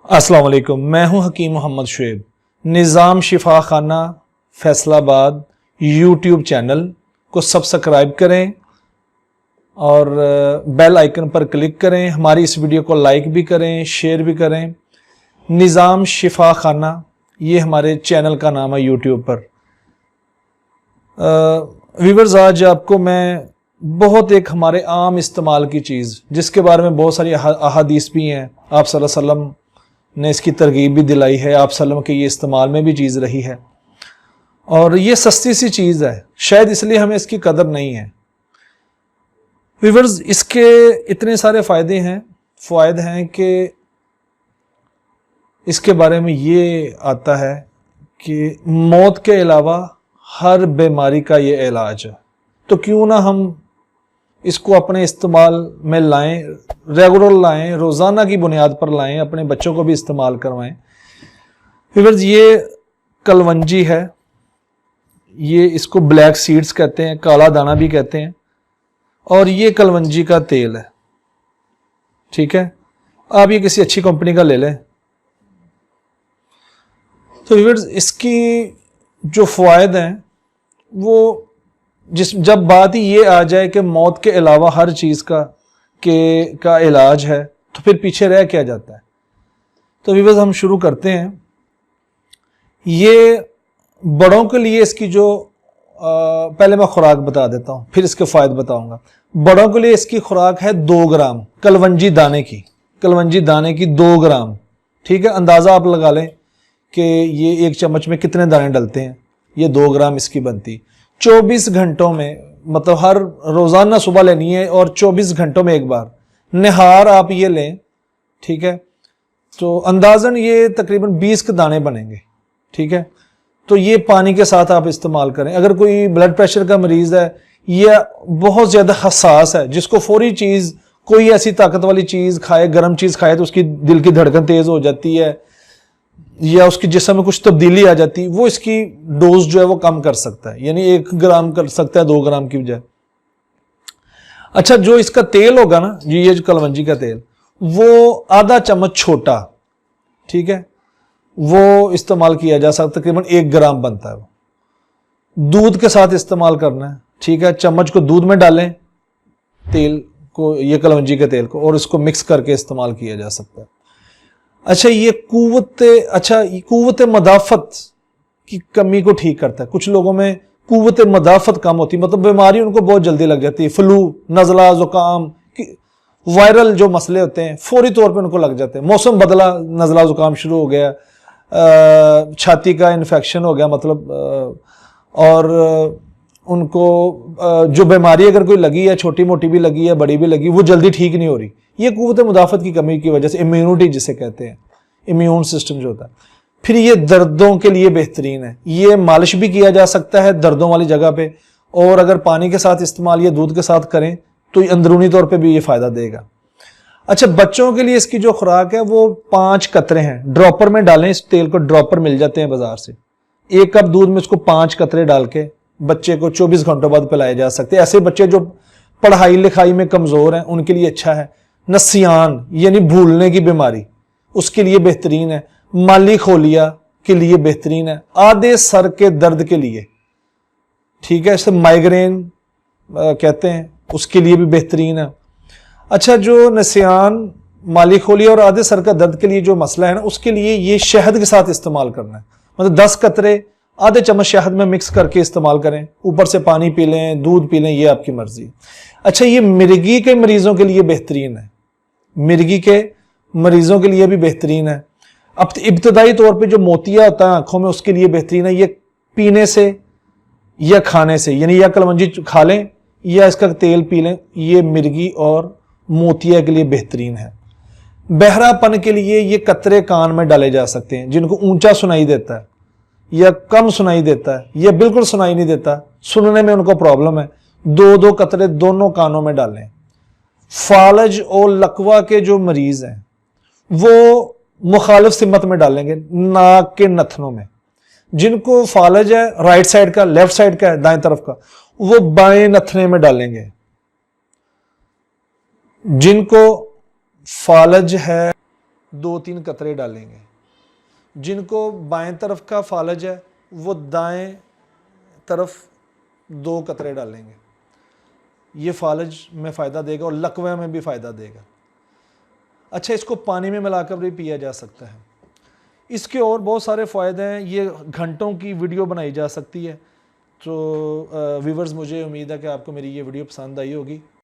अस्सलाम वालेकुम, मैं हूं हकीम मोहम्मद शुएब। निज़ाम शिफा खाना फैसलाबाद यूट्यूब चैनल को सब्सक्राइब करें और बेल आइकन पर क्लिक करें। हमारी इस वीडियो को लाइक भी करें, शेयर भी करें। निज़ाम शिफा खाना ये हमारे चैनल का नाम है यूट्यूब पर। व्यूअर्स, आज आपको मैं बहुत एक हमारे आम इस्तेमाल की चीज़ जिसके बारे में बहुत सारी अहादीस भी हैं, आप सल्लल्लाहु अलैहि वसल्लम ने इसकी तरगीब भी दिलाई है, आप सल्लम के ये इस्तेमाल में भी चीज़ रही है और ये सस्ती सी चीज़ है, शायद इसलिए हमें इसकी कदर नहीं है। व्यूअर्स, इसके इतने सारे फ़ायदे हैं कि इसके बारे में ये आता है कि मौत के अलावा हर बीमारी का ये इलाज है, तो क्यों ना हम इसको अपने इस्तेमाल में लाएं, रेगुलर लाएं, रोज़ाना की बुनियाद पर लाएं, अपने बच्चों को भी इस्तेमाल करवाएं। व्यूअर्स, ये कलवंजी है, ये इसको ब्लैक सीड्स कहते हैं, काला दाना भी कहते हैं, और ये कलवंजी का तेल है। ठीक है, आप ये किसी अच्छी कंपनी का ले लें। तो व्यूअर्स, इसकी जो फ़ायदे हैं वो जब बात ही ये आ जाए कि मौत के अलावा हर चीज़ का इलाज है, तो फिर पीछे रह क्या जाता है। तो व्यूअर्स, हम शुरू करते हैं। ये बड़ों के लिए इसकी जो पहले मैं खुराक बता देता हूँ, फिर इसके फ़ायदे बताऊंगा। बड़ों के लिए इसकी खुराक है 2 ग्राम कलवंजी दाने की 2 ग्राम। ठीक है, अंदाज़ा आप लगा लें कि ये 1 चम्मच में कितने दाने डलते हैं। ये 2 ग्राम इसकी बनती। 24 घंटों में, मतलब हर रोज़ाना सुबह लेनी है और 24 घंटों में एक बार निहार आप ये लें। ठीक है, तो अंदाज़न ये तकरीबन 20 के दाने बनेंगे। ठीक है, तो ये पानी के साथ आप इस्तेमाल करें। अगर कोई ब्लड प्रेशर का मरीज़ है या बहुत ज़्यादा हसास है, जिसको फौरी चीज़, कोई ऐसी ताकत वाली चीज़ खाए, गर्म चीज़ खाए तो उसकी दिल की धड़कन तेज़ हो जाती है या उसके जिस्म में कुछ तब्दीली आ जाती है, वो इसकी डोज जो है वो कम कर सकता है, यानी 1 ग्राम कर सकता है 2 ग्राम की बजाय। अच्छा, जो इसका तेल होगा ना, ये जो कलवंजी का तेल, वो आधा चम्मच छोटा, ठीक है, वो इस्तेमाल किया जा सकता है। तकरीबन 1 ग्राम बनता है। वो दूध के साथ इस्तेमाल करना है। ठीक है, चम्मच को दूध में डालें, तेल को, ये कलवंजी के तेल को, और इसको मिक्स करके इस्तेमाल किया जा सकता है। अच्छा, ये कुव्वत मदाफत की कमी को ठीक करता है। कुछ लोगों में कुव्वत मदाफत कम होती है, मतलब बीमारी उनको बहुत जल्दी लग जाती है। फ्लू, नज़ला, ज़ुकाम, वायरल जो मसले होते हैं फौरी तौर पे उनको लग जाते हैं। मौसम बदला, नज़ला ज़ुकाम शुरू हो गया, छाती का इन्फेक्शन हो गया, मतलब और उनको जो बीमारी अगर कोई लगी है, छोटी मोटी भी लगी है, बड़ी भी लगी, वो जल्दी ठीक नहीं हो रही। ये कुव्वत मुदाफ़त की कमी की वजह से, इम्यूनिटी जिसे कहते हैं, इम्यून सिस्टम जो होता है। फिर ये दर्दों के लिए बेहतरीन है। ये मालिश भी किया जा सकता है दर्दों वाली जगह पे, और अगर पानी के साथ इस्तेमाल या दूध के साथ करें तो अंदरूनी तौर पे भी ये फ़ायदा देगा। अच्छा, बच्चों के लिए इसकी जो खुराक है वो 5 कतरे हैं, ड्रॉपर में डालें। इस तेल को ड्रॉपर मिल जाते हैं बाजार से। 1 कप दूध में इसको 5 कतरे डाल के बच्चे को 24 घंटों बाद पिलाए जा सकते हैं। ऐसे बच्चे जो पढ़ाई लिखाई में कमज़ोर हैं उनके लिए अच्छा है। नसियान यानी भूलने की बीमारी, उसके लिए बेहतरीन है। माली खोलिया के लिए बेहतरीन है। आधे सर के दर्द के लिए, ठीक है, इसे माइग्रेन कहते हैं, उसके लिए भी बेहतरीन है। अच्छा, जो नसियान, माली खोलिया और आधे सर का दर्द के लिए जो मसला है ना, उसके लिए ये शहद के साथ इस्तेमाल करना है। मतलब 10 कतरे आधे चम्मच शहद में मिक्स करके इस्तेमाल करें। ऊपर से पानी पी लें, दूध पी लें, ये आपकी मर्जी। अच्छा, ये मिर्गी के मरीजों के लिए बेहतरीन है। मिर्गी के मरीजों के लिए भी बेहतरीन है। अब इब्तदाई तौर पे जो मोतिया होता है आंखों में, उसके लिए बेहतरीन है। ये पीने से या खाने से, यानी या कलवंजी खा लें या इसका तेल पी लें, ये मिर्गी और मोतिया के लिए बेहतरीन है। बहरापन के लिए ये कतरे कान में डाले जा सकते हैं। जिनको ऊंचा सुनाई देता है या कम सुनाई देता है या बिल्कुल सुनाई नहीं देता, सुनने में उनको प्रॉब्लम है, 2-2 कतरे दोनों कानों में डालें। फालज और लकवा के जो मरीज हैं वो मुखालिफ सिमत में डालेंगे, नाक के नथनों में। जिनको फालज है राइट साइड का, लेफ्ट साइड का है, दाएं तरफ का, वो बाएं नथने में डालेंगे। जिनको फालज है 2-3 कतरे डालेंगे। जिनको बाएं तरफ का फालज है वो दाएं तरफ 2 कतरे डालेंगे। ये फालज में फ़ायदा देगा और लकवा में भी फ़ायदा देगा। अच्छा, इसको पानी में मिलाकर भी पिया जा सकता है। इसके और बहुत सारे फ़ायदे हैं, ये घंटों की वीडियो बनाई जा सकती है। तो व्यूवर्स, मुझे उम्मीद है कि आपको मेरी ये वीडियो पसंद आई होगी।